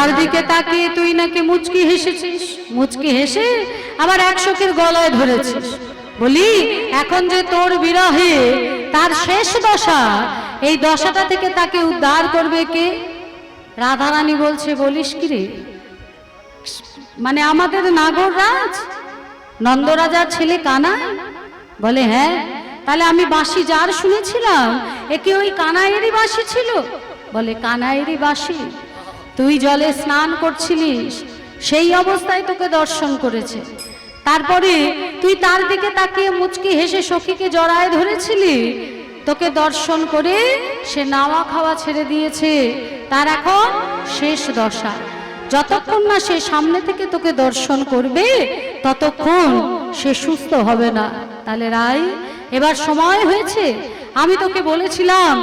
যার দিকে তাকিয়ে তুই নাকি মুচকি হেসেছিস, মুচকি হেসে আবার এক সখীর গলায় ধরেছিস। বলি এখন যে তোর বিরহে তার শেষ দশা, এই দশাটা থেকে তাকে উদ্ধার করবে কে? রাধারানী বলছে, বলিস কি রে, মানে আমাদের নাগররাজ নন্দরাজার ছেলে কানাই? বলে হ্যাঁ। তাহলে আমি বাঁশি যার শুনেছিলাম একে ওই কানাইয়েরই বাঁশি ছিল? বলে কানাইয়েরই বাঁশি। তুই জলে স্নান করছিলিস, সেই অবস্থায় তোকে দর্শন করেছে। তারপরে তুই তার দিকে তাকিয়ে মুচকি হেসে সখীকে জড়ায় ধরেছিলি, তোকে দর্শন করে সে নাওয়া খাওয়া ছেড়ে দিয়েছে। তার এখন শেষ দশা, যতক্ষণ না সে সামনে থেকে তোকে দর্শন করবে ততক্ষণ সে সুস্থ হবে না। তাহলে রাই, এবার সময় হয়েছে। আমি তোকে বলেছিলাম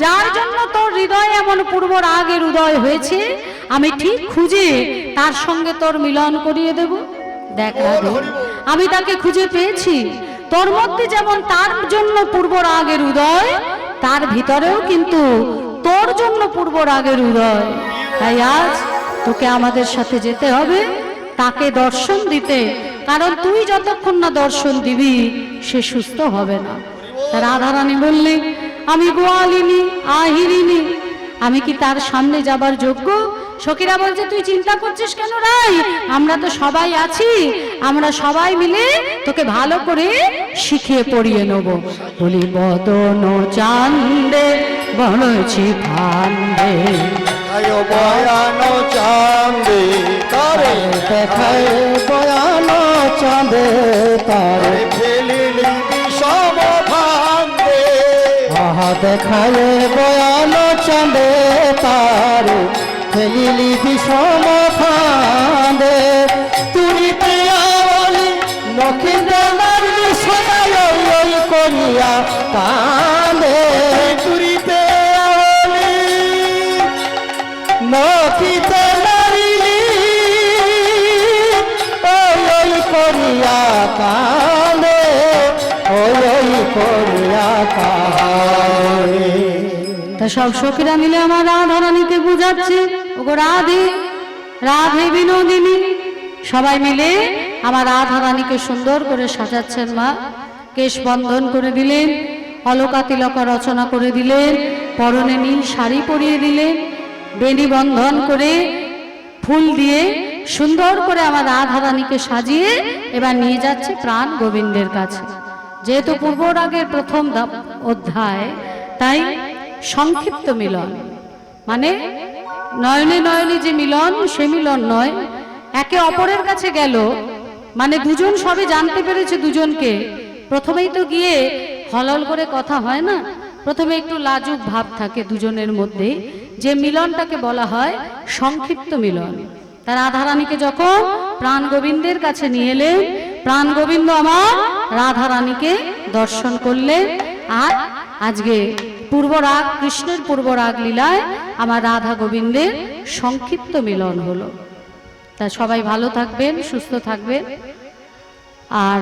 যার জন্য তোর হৃদয়ে এমন পূর্ব রাগের উদয় হয়েছে, আমি ঠিক খুঁজে তার সঙ্গে তোর মিলন করিয়ে দেব। দেখ রাধে, আমি তাকে খুঁজে পেয়েছি। তোর মধ্যে যেমন তার জন্য পূর্ব রাগের উদয়, তার ভিতরেও কিন্তু তোর জন্য পূর্ব রাগের উদয়। তাই আজ তোকে আমাদের সাথে যেতে হবে তাকে দর্শন দিতে, কারণ তুই যতক্ষণ না দর্শন দিবি সে সুস্থ হবে না। রাধারানী বললে, আমি গোয়ালিনী আহিরিনী, আমি কি তার সামনে যাবার যোগ্য? সখীরা বলছে, তুই চিন্তা করছিস কেন রাই, আমরা তো সবাই আছি, আমরা সবাই মিলে তোকে ভালো করে শিখিয়ে পড়িয়ে নেব। বলি বদন চান্দে বনছি ফান্দে, বয়ান চাঁদে তারে দেখায় বয়ান চাঁদে তারে ফেলিলি বিষম ভান্দে। আহা দেখায় বয়ান চাঁদে তারে ফেলিলি বিষম ফাঁদে। তুরিতে আওয়ালি নখিন্দ্রনার সদায় ওই করিয়া কাঁদে। তুরিতে আওয়ালি নখিতে নারিলি ওই করিয়া কাঁদে, ওই করিয়া কাঁদে। তা সব সখীরা মিলে আমার রাধারানীকে বুঝাচ্ছে, ওগো রাধে, রাধে বিনোদিনী। সবাই মিলে আমার রাধারানীকে সুন্দর করে সাজাচ্ছেন। মা কেশ বন্ধন করে দিলেন, অলকা তিলকা রচনা করে দিলেন, পরনে নীল শাড়ি পরিয়ে দিলেন, বেণী বন্ধন করে ফুল দিয়ে সুন্দর করে আমার রাধারানীকে সাজিয়ে এবার নিয়ে যাচ্ছে প্রাণ গোবিন্দের কাছে। যেহেতু পূর্ব রাগের প্রথম অধ্যায়, তাই সংক্ষিপ্ত মিলন, মানে নয়নে নয়নে যে মিলন সে মিলন নয়, একে অপরের কাছে গেল, মানে দুজন সবে জানতে পেরেছে দুজনকে। প্রথমেই তো গিয়ে হলল করে কথা হয় না, প্রথমে একটু লাজুক ভাব থাকে দুজনের মধ্যে, যে মিলনটাকে বলা হয় সংক্ষিপ্ত মিলন। তার রাধারানীকে যখন প্রাণ গোবিন্দের কাছে নিয়ে এলেন, প্রাণ গোবিন্দ আমার রাধারানীকে দর্শন করলেন। আর আজকে পূর্ব রাগ, কৃষ্ণের পূর্ব রাগ লীলায় আমার রাধা গোবিন্দের সংক্ষিপ্ত মিলন হলো। তা সবাই ভালো থাকবেন, সুস্থ থাকবেন। আর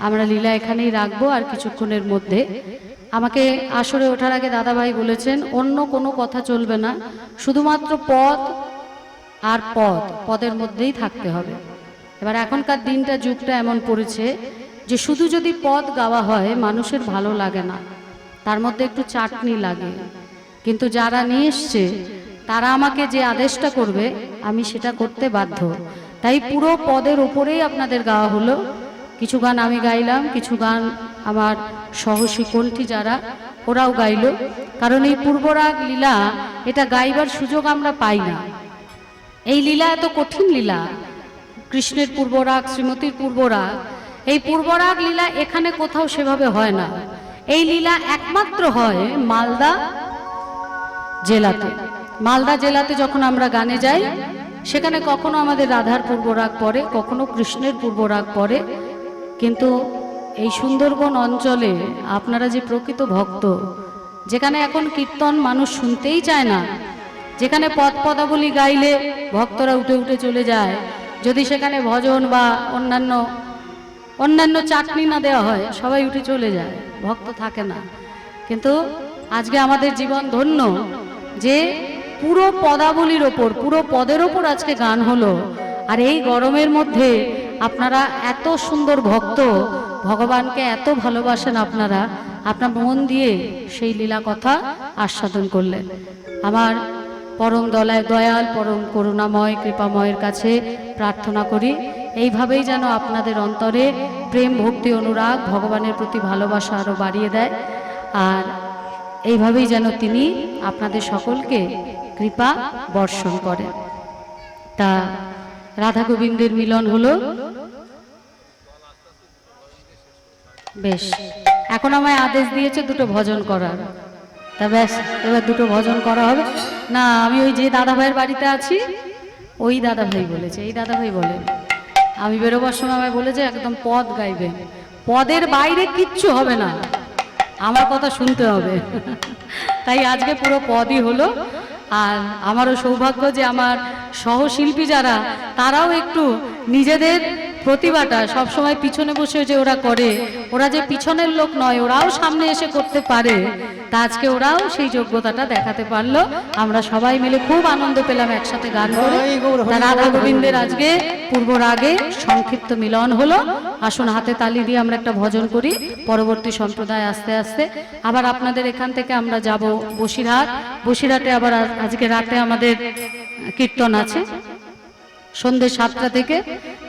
আমরা লীলা এখানেই রাখবো। আর কিছুক্ষণের মধ্যে আমাকে আসরে ওঠার আগে দাদাভাই বলেছেন অন্য কোনো কথা চলবে না, শুধুমাত্র পদ আর পদ, পদের মধ্যেই থাকতে হবে। এবার এখনকার দিনটা, যুগটা এমন পড়েছে যে শুধু যদি পদ গাওয়া হয় মানুষের ভালো লাগে না, তার মধ্যে একটু চাটনি লাগে। কিন্তু যারা নিয়ে এসছে তারা আমাকে যে আদেশটা করবে আমি সেটা করতে বাধ্য। তাই পুরো পদের উপরেই আপনাদের গাওয়া হলো। কিছু গান আমি গাইলাম, কিছু গান আমার সহশিকণ্ঠী যারা ওরাও গাইল। কারণ এই পূর্বরাগ লীলা, এটা গাইবার সুযোগ আমরা পাই না। এই লীলা এত কঠিন লীলা, কৃষ্ণের পূর্বরাগ, শ্রীমতীর পূর্বরাগ, এই পূর্বরাগ লীলা এখানে কোথাও সেভাবে হয় না। এই লীলা একমাত্র হয় মালদা জেলাতে। মালদা জেলাতে যখন আমরা গানে যাই, সেখানে কখনো আমাদের রাধার পূর্বরাগ পড়ে, কখনো কৃষ্ণের পূর্বরাগ পড়ে। কিন্তু এই সুন্দরবন অঞ্চলে আপনারা যে প্রকৃত ভক্ত, যেখানে এখন কীর্তন মানুষ শুনতেই চায় না, যেখানে পদ পদাবলী গাইলে ভক্তরা উঠে উঠে চলে যায়, যদি সেখানে ভজন বা অন্যান্য চাটনি না দেওয়া হয় সবাই উঠে চলে যায়, ভক্ত থাকে না। কিন্তু আজকে আমাদের জীবন ধন্য যে পুরো পদাবলীর ওপর, পুরো পদের ওপর আজকে গান হলো। আর এই গরমের মধ্যে আপনারা এত সুন্দর ভক্ত, ভগবানকে এত ভালোবাসেন আপনারা, আপনার মন দিয়ে সেই লীলা কথা আস্বাদন করলেন। আমার পরম দয়াল পরম করুণাময় কৃপাময়ের কাছে প্রার্থনা করি এইভাবেই যেন আপনাদের অন্তরে প্রেম ভক্তি অনুরাগ ভগবানের প্রতি ভালোবাসা আরও বাড়িয়ে দেয়, আর এইভাবেই যেন তিনি আপনাদের সকলকে কৃপা বর্ষণ করেন। তা রাধা গোবিন্দের মিলন হলো, বেশ এখন আমায় আদেশ দিয়েছে দুটো ভজন করার, তা ব্যাস এবার দুটো ভজন করা হবে। না আমি ওই যে দাদা ভাইয়ের বাড়িতে আছি ওই দাদা ভাই বলেছে, এই দাদা ভাই বলেন আমি বেরোবার সময় আমায় বলেছে একদম পদ গাইবেন, পদের বাইরে কিচ্ছু হবে না, আমার কথা শুনতে হবে। তাই আজকে পুরো পদই হলো। আর আমারও সৌভাগ্য যে আমার সহশিল্পী যারা তারাও একটু নিজেদের প্রতিভাটা সবসময় পিছনে বসে যে ওরা করে, ওরা যে পিছনের লোক নয়, ওরাও সামনে এসে করতে পারে, তা আজকে ওরাও সেই যোগ্যতাটা দেখাতে পারলো। আমরা সবাই মিলে খুব আনন্দ পেলাম একসাথে গান করে। তা রাধা গোবিন্দের আজকে পূর্ব রাগে সংক্ষিপ্ত মিলন হলো। আসুন হাতে তালি দিয়ে আমরা একটা ভজন করি, পরবর্তী সম্প্রদায় আস্তে আস্তে আবার আপনাদের এখান থেকে আমরা যাব বসিরহাট। বসিরহাটে আবার আজকে রাতে আমাদের কীর্তন আছে সন্ধ্যে 7টা থেকে,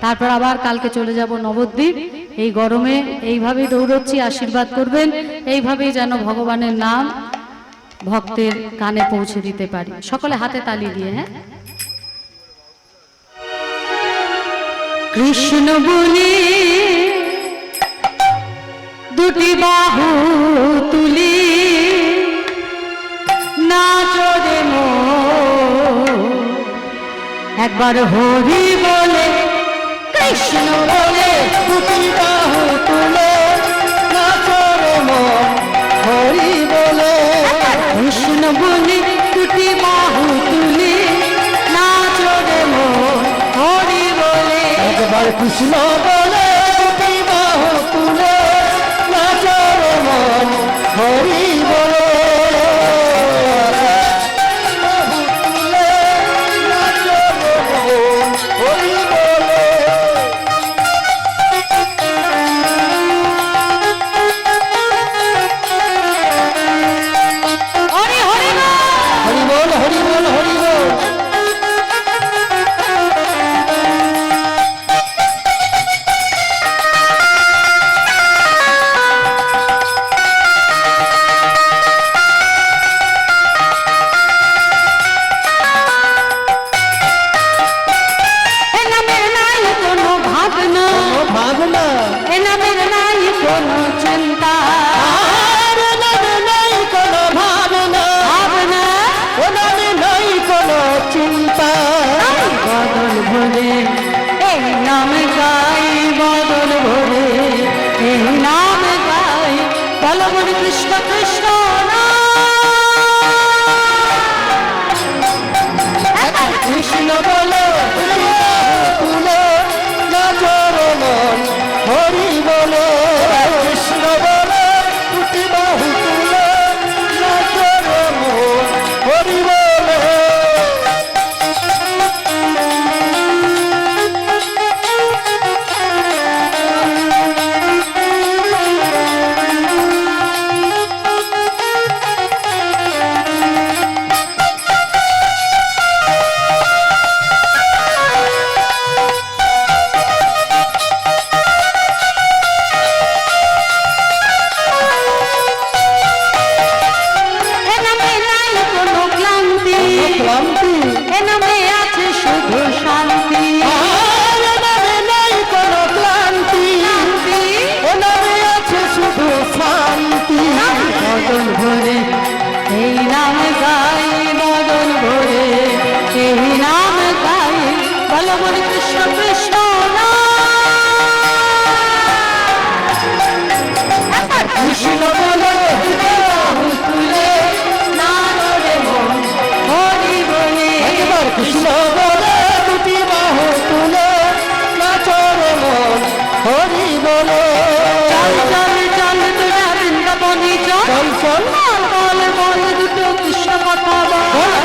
তারপর আবার কালকে চলে যাব নবদ্বীপ। এই গরমে এইভাবেই দৌড়চ্ছি, আশীর্বাদ করবেন এইভাবেই যেন ভগবানের নাম ভক্তের কানে পৌঁছে দিতে পারি। সকলে হাতে তালি দিয়ে, হ্যাঁ। কৃষ্ণ বলি দুটি বাহু তুলি নাচো রে মন, একবার হরি বলে কৃষ্ণ বলে দুটি বাহু তুলে নাচো রে মন, হরি বলে। কৃষ্ণ বলে দুটি বাহু তুলি নাচো রে মন, হরি বলে। একবার কৃষ্ণ বলে দুটি বাহু তুলে নাচো রে মন, হরি বলে। বাহু তুলে নাচো রে মন, হরি বলে। হরি হরি বল। হরি বল, হরি বল, হরি বল। এ নামের নাই কোনো ভাবনা, ও ভাবনা এ নামের নাই কোনো চিন্তা, আর নামে নাই কোনো ভাবনা, ভাবনা ও নামে নাই কোনো চিন্তা। বদল ভরে এই নাম গাই, বদল ভরে এই নাম গাই, বলো মনে কৃষ্ণ কৃষ্ণ কৃষ্ণ বলো তুলে নাচো রে মন, হরি বলে। কৃষ্ণ বলো দুটি বাহু তুলে নাচো রে মন, হরি বলে। এ নামে নাই কোনো ক্লান্তি, ক্লান্তি এ নামে আছে শুধু শান্তি, আর নামে নাই কোনো ক্লান্তি, শান্তি ও নামে আছে শুধু শান্তি। বদল ভরে এই নাম গাই, বদল ভরে এই নাম গাই, বলো মনে কৃষ্ণ কৃষ্ণ কৃষ্ণ বলে বাহু তুলে নাচো রে মন, হরি বলে। একবার কৃষ্ণ বলে দুটি বাহু তুলে নাচো রে মন, হরি বলে। চল চল চল তোরা বৃন্দাবনে চল, চল চল বল বল বল দুটো কৃষ্ণ কথা বল,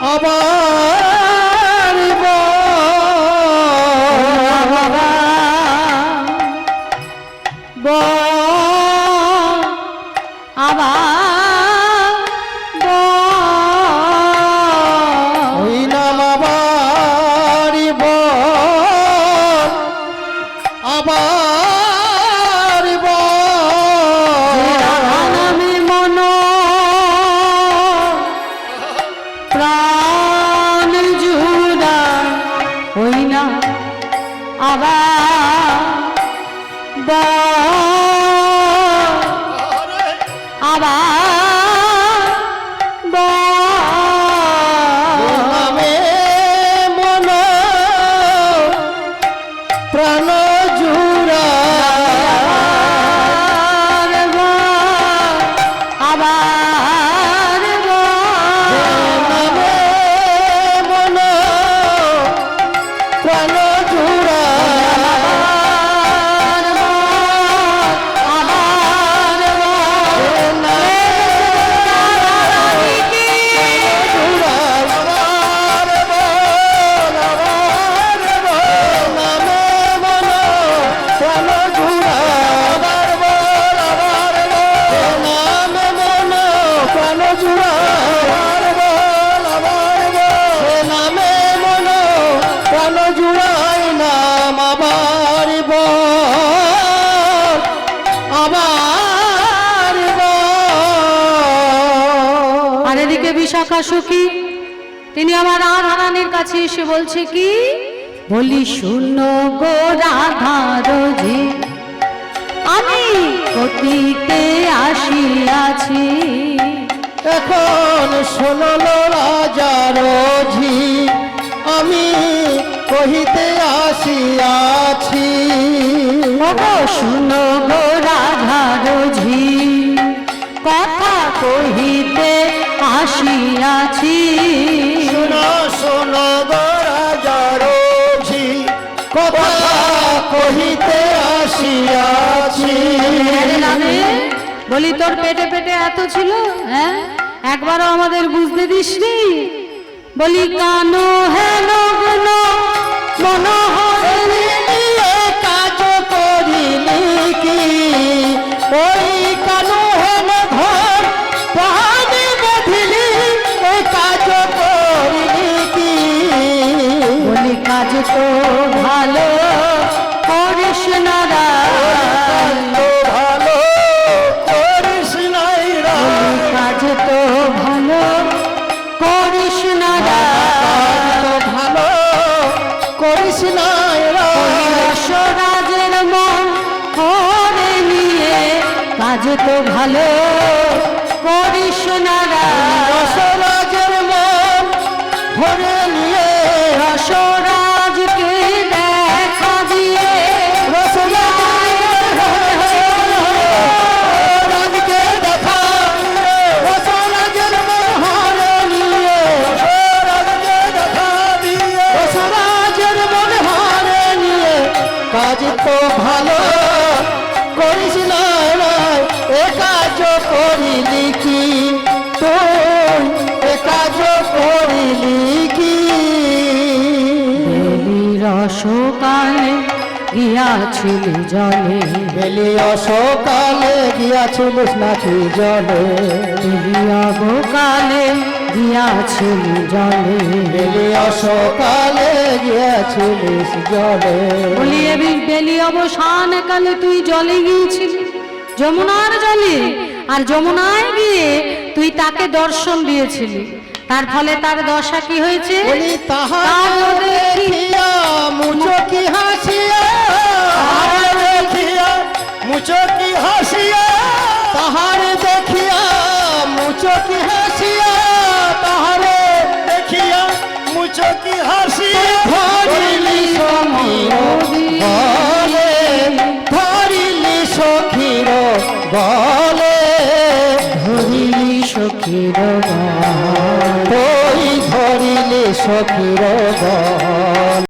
আবার বাবা আবার ওই নাম আবার আবার নামে মন প্রাণ জুড়া ওই না আবার নামে মন প্রাণ জুড়া নামে মন প্রাণ জুড়া আর এদিকে বিশাখা সখী তিনি আমার রাধারানীর কাছে এসে বলছে কি বলি শুনো গো রাধারজি আমি অতীতে আসিয়াছি এখন শোনলো রাজার ঝি আমি কহিতে আসিয়াছি ওগো শুনো গো রাধারজি কথা কহিতে আসিয়াছি শোনো শোনো গো রাজার ঝি কথা কহিতে আসিয়াছি বলি তোর পেটে পেটে এত ছিল হ্যাঁ একবারও আমাদের বুঝতে দিসনি বলি কানো হেন গুণ মনোহর নিয়ে কাজ করিলি কি ওই কানু হেন ঘর পাহাড়ে বেঁধিলি ওই কাজ করিলি কি বলি কাজ তো ভালো করিস না রা। ভালো করিস নাই রা বলি কাজ তো ভালো করিস না রা। ভালো করিস না রসরাজের মন করে নিয়ে কাজ তো ভালো করিস না রা। রসরাজের মন ভরে নিয়ে রসরাজকে দেখা দিয়ে রসরাজকে দেখা রসরাজের মন ভরে নিয়ে রাজকে দেখা দিয়ে রসরাজের মন ভরে নিয়ে কাজ তো ভালো করিস না এ কাজ করিলি কি তুই এ কাজ করিলি কি বেলি রসকালে গিয়াছিলি জলে বেলি অসকালে গিয়াছিলিস নাকি জলে বেলি অবকালে গিয়াছিলি জলে বেলি অসকালে গিয়াছিলিস জলে বলি বেলি অবসান কালে তুই জলে গিয়েছিলি যমুনার জলে আর যমুনায় গিয়ে তুই তাকে দর্শন দিয়েছিলি তার ফলে তার দশা কি হয়েছে বলি তাহার দেখিয়া মুচকি হাসিয়া তাহার দেখিয়া মুচকি হাসিয়া তাহার দেখিয়া মুচকি হাসিয়া তাহারে দেখিয়া মুচকি হাসিয়া ধরিলি সমীর বলে ধরিলি সখীর বলে ধরিলি সখীর ওই ধরিলি সখীর বলে